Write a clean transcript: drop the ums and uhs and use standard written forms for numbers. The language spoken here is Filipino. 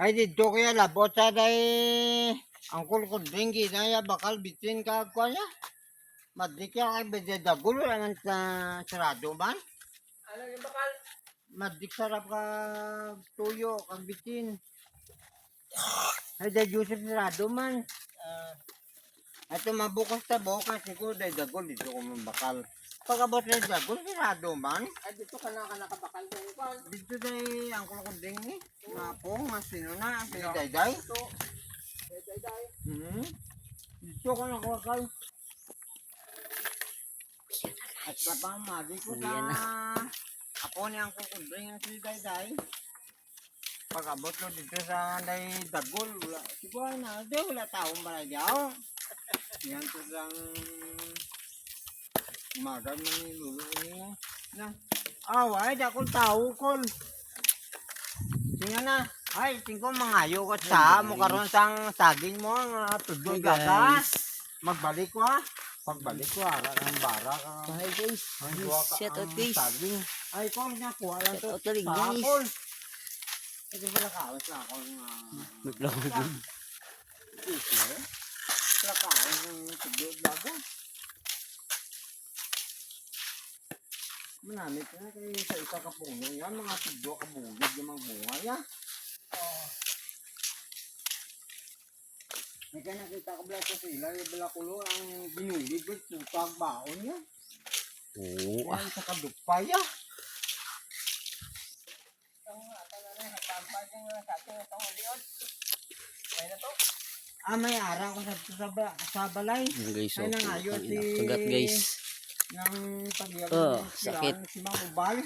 Ay dito kaya labot sa day angkol ko dinggi na ya bakal bitin ka kwa ya. Madikya kay bedagul naman sa sarado man. Ano yung bakal? Madik sarap ka tuyo kag bitin. Ay day Joseph sarado man. Ato mabukas ta bukas siguro day dagol dito ko man bakal. Pagabot day dagol sarado man. Ay, dito ka nakabakal sa ikon. Dito day angkol ko dinggi. Mapo masino na day. Ito. Day. Dito ko nakakal. At kapang magi ko Uwi na. ako ni ang kukundring ang si Dayday. Pag-abot ko dito sa day dagol, wala. Siguro na, wala taong balay diyaw. Yan to sang umaga man ni lulo niya. Na. Ay, dakol tao kol. Tinga na. Ay, tingko mangayo ko sa mo karon sang saging mo nga tudloy ka. Magbalik ko ha. Pagbalik ko ara ng bara ka. Hi guys. Shout out guys. Saging. Ay, kung nakuha lang to. Shout out rin, guys. Tapon. Ito pala kawas na ako nga. Naglawan. Ito eh. Pala kawas ng tudloy bago. Manamit na kayo sa isa ka puno yan. Mga tudlo ka bugid yung mga bunga yan. May kaya nakita ko bala sa sila, yung bala kulo ang binulid ko, tutag baon niya. Oo. Yan sa kadupay ah. May araw ko sa balay. Guys, Ay nangayo si... Kagat guys. Nang pagyaman Oh, ng sakit. si Mang Ubal.